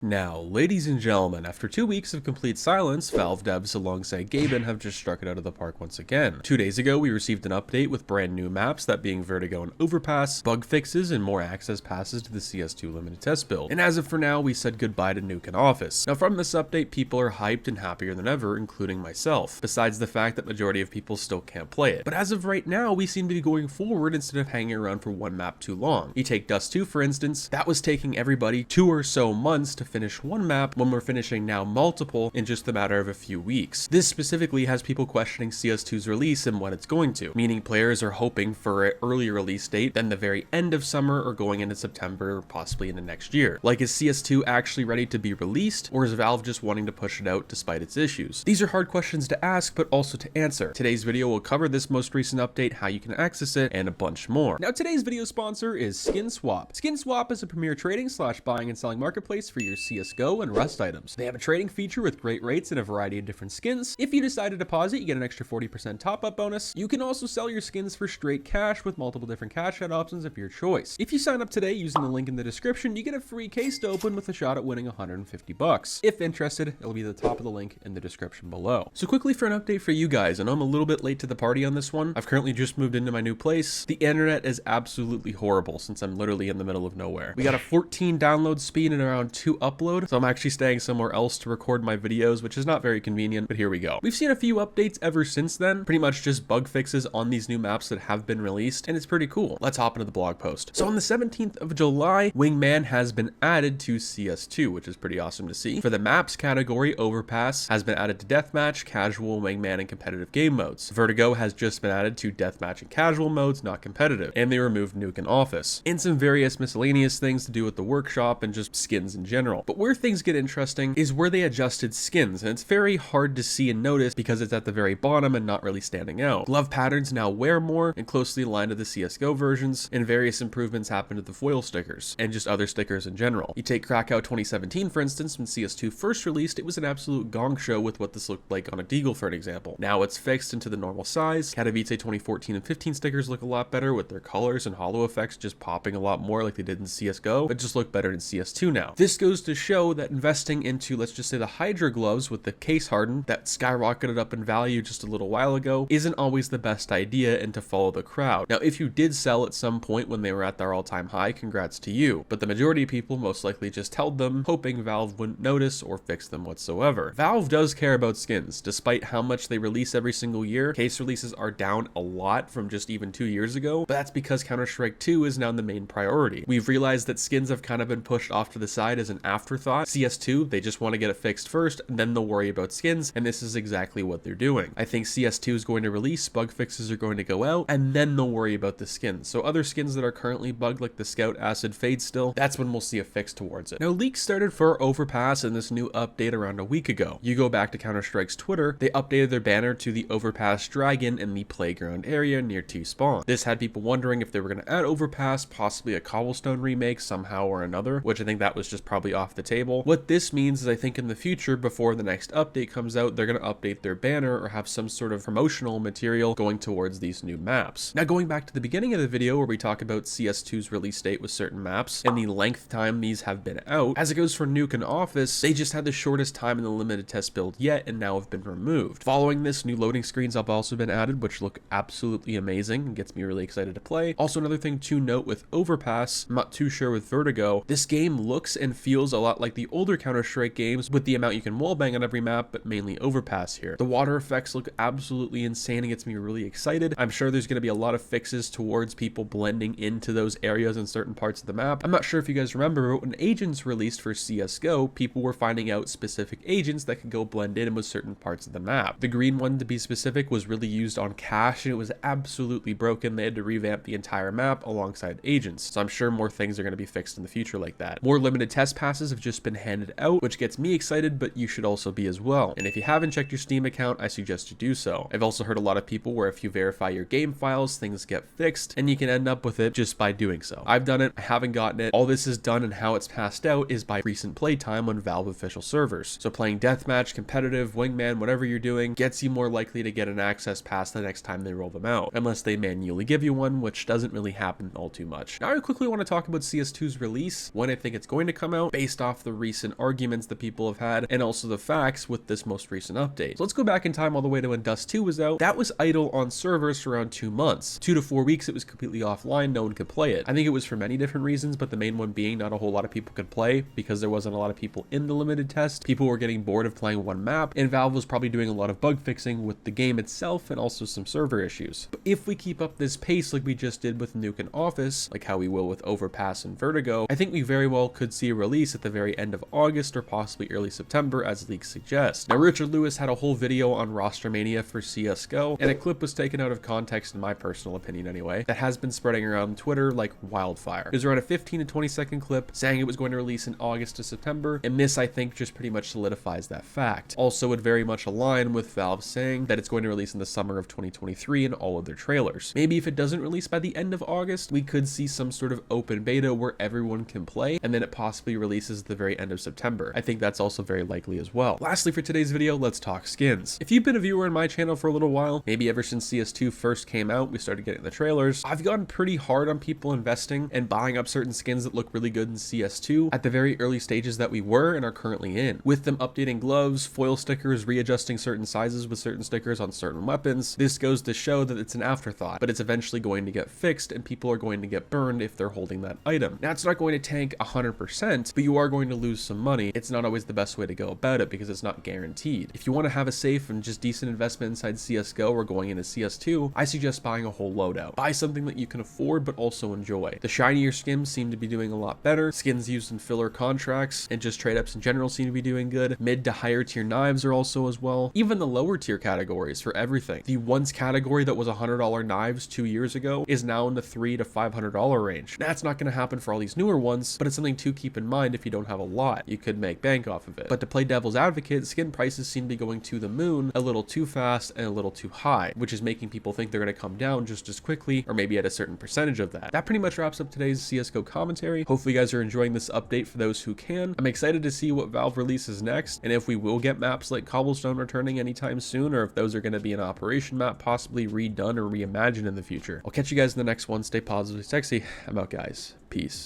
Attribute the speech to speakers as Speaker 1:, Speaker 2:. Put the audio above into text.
Speaker 1: Now, ladies and gentlemen, after 2 weeks of complete silence, Valve devs alongside Gaben have just struck it out of the park once again. 2 days ago, we received an update with brand new maps, that being Vertigo and Overpass, bug fixes, and more access passes to the CS2 Limited Test Build. And as of for now, we said goodbye to Nuke and Office. Now from this update, people are hyped and happier than ever, including myself, besides the fact that majority of people still can't play it. But as of right now, we seem to be going forward instead of hanging around for one map too long. You take Dust 2 for instance, that was taking everybody 2 or so months to finish one map when we're finishing now multiple in just a matter of a few weeks. This specifically has people questioning CS2's release and when it's going to, meaning players are hoping for an earlier release date than the very end of summer or going into September or possibly into next year. Like, is CS2 actually ready to be released, or is Valve just wanting to push it out despite its issues? These are hard questions to ask but also to answer. Today's video will cover this most recent update, how you can access it, and a bunch more. Now today's video sponsor is SkinSwap. SkinSwap is a premier trading / buying and selling marketplace for your CSGO and Rust items. They have a trading feature with great rates and a variety of different skins. If you decide to deposit, you get an extra 40% top-up bonus. You can also sell your skins for straight cash with multiple different cash out options of your choice. If you sign up today using the link in the description, you get a free case to open with a shot at winning 150 bucks. If interested, it'll be at the top of the link in the description below. So quickly for an update for you guys, I know I'm a little bit late to the party on this one. I've currently just moved into my new place. The internet is absolutely horrible since I'm literally in the middle of nowhere. We got a 14 download speed and around 2 upload, so I'm actually staying somewhere else to record my videos, which is not very convenient, but here we go. We've seen a few updates ever since then, pretty much just bug fixes on these new maps that have been released, and it's pretty cool. Let's hop into the blog post. So on the 17th of July, Wingman has been added to CS2, which is pretty awesome to see. For the maps category, Overpass has been added to Deathmatch, Casual, Wingman, and Competitive game modes. Vertigo has just been added to Deathmatch and Casual modes, not competitive, and they removed Nuke and Office, and some various miscellaneous things to do with the workshop and just skins in general. But where things get interesting is where they adjusted skins, and it's very hard to see and notice because it's at the very bottom and not really standing out. Glove patterns now wear more and closely aligned to the CSGO versions, and various improvements happen to the foil stickers and just other stickers in general. You take Krakow 2017 for instance, when CS2 first released, it was an absolute gong show with what this looked like on a deagle for an example. Now it's fixed into the normal size. Katowice 2014 and 15 stickers look a lot better with their colors and holo effects just popping a lot more like they did in CSGO, but just look better in CS2 now. This goes to show that investing into, let's just say, the Hydra gloves with the case hardened that skyrocketed up in value just a little while ago isn't always the best idea, and to follow the crowd. Now if you did sell at some point when they were at their all-time high, congrats to you, but the majority of people most likely just held them hoping Valve wouldn't notice or fix them whatsoever. Valve does care about skins. Despite how much they release every single year, case releases are down a lot from just even 2 years ago, but that's because Counter-Strike 2 is now the main priority. We've realized that skins have kind of been pushed off to the side as an afterthought. CS2, they just want to get it fixed first, and then they'll worry about skins, and this is exactly what they're doing. I think CS2 is going to release, bug fixes are going to go out, and then they'll worry about the skins. So other skins that are currently bugged, like the Scout Acid Fade still, that's when we'll see a fix towards it. Now leaks started for Overpass in this new update around a week ago. You go back to Counter-Strike's Twitter, they updated their banner to the Overpass Dragon in the playground area near T-Spawn. This had people wondering if they were going to add Overpass, possibly a Cobblestone remake somehow or another, which I think that was just probably off the table. What this means is I think in the future, before the next update comes out, they're going to update their banner or have some sort of promotional material going towards these new maps. Now going back to the beginning of the video where we talk about CS2's release date with certain maps and the length time these have been out, as it goes for Nuke and Office, they just had the shortest time in the limited test build yet and now have been removed. Following this, new loading screens have also been added, which look absolutely amazing and gets me really excited to play. Also another thing to note with Overpass, I'm not too sure with Vertigo, this game looks and feels a lot like the older Counter-Strike games with the amount you can wallbang on every map, but mainly Overpass here. The water effects look absolutely insane and gets me really excited. I'm sure there's going to be a lot of fixes towards people blending into those areas in certain parts of the map. I'm not sure if you guys remember, but when Agents released for CSGO, people were finding out specific agents that could go blend in with certain parts of the map. The green one, to be specific, was really used on Cache and it was absolutely broken. They had to revamp the entire map alongside agents. So I'm sure more things are going to be fixed in the future like that. More limited test passes have just been handed out, which gets me excited, but you should also be as well. And if you haven't checked your Steam account, I suggest you do so. I've also heard a lot of people where if you verify your game files, things get fixed and you can end up with it just by doing so. I've done it, I haven't gotten it. All this is done and how it's passed out is by recent playtime on Valve official servers. So playing deathmatch, competitive, wingman, whatever you're doing, gets you more likely to get an access pass the next time they roll them out, unless they manually give you one, which doesn't really happen all too much. Now I quickly want to talk about CS2's release, when I think it's going to come out. Based based off the recent arguments that people have had and also the facts with this most recent update. So let's go back in time all the way to when Dust 2 was out. That was idle on servers for around 2 months. 2 to 4 weeks it was completely offline, no one could play it. I think it was for many different reasons, but the main one being not a whole lot of people could play because there wasn't a lot of people in the limited test. People were getting bored of playing one map, and Valve was probably doing a lot of bug fixing with the game itself and also some server issues. But if we keep up this pace like we just did with Nuke and Office, like how we will with Overpass and Vertigo, I think we very well could see a release at the very end of August or possibly early September as leaks suggest. Now Richard Lewis had a whole video on roster mania for CSGO, and a clip was taken out of context in my personal opinion anyway, that has been spreading around Twitter like wildfire. It was around a 15 to 20 second clip saying it was going to release in August to September, and this I think just pretty much solidifies that fact. Also would very much align with Valve saying that it's going to release in the summer of 2023 in all of their trailers. Maybe if it doesn't release by the end of August, we could see some sort of open beta where everyone can play, and then it possibly releases at the very end of September. I think that's also very likely as well. Lastly for today's video, let's talk skins. If you've been a viewer on my channel for a little while, maybe ever since CS2 first came out, we started getting the trailers, I've gotten pretty hard on people investing and buying up certain skins that look really good in CS2 at the very early stages that we were and are currently in. With them updating gloves, foil stickers, readjusting certain sizes with certain stickers on certain weapons, this goes to show that it's an afterthought, but it's eventually going to get fixed and people are going to get burned if they're holding that item. Now it's not going to tank 100%, but you are going to lose some money. It's not always the best way to go about it because it's not guaranteed. If you want to have a safe and just decent investment inside CSGO or going into CS2, I suggest buying a whole loadout. Buy something that you can afford but also enjoy. The shinier skins seem to be doing a lot better. Skins used in filler contracts and just trade ups in general seem to be doing good. Mid to higher tier knives are also as well. Even the lower tier categories for everything. The once category that was $100 knives 2 years ago is now in the $300 to $500 range. That's not going to happen for all these newer ones, but it's something to keep in mind if you don't have a lot. You could make bank off of it. But to play devil's advocate, skin prices seem to be going to the moon a little too fast and a little too high, which is making people think they're going to come down just as quickly or maybe at a certain percentage of that. That pretty much wraps up today's CSGO commentary. Hopefully you guys are enjoying this update for those who can. I'm excited to see what Valve releases next and if we will get maps like Cobblestone returning anytime soon or if those are going to be an operation map possibly redone or reimagined in the future. I'll catch you guys in the next one. Stay positive, sexy. I'm out, guys. Peace.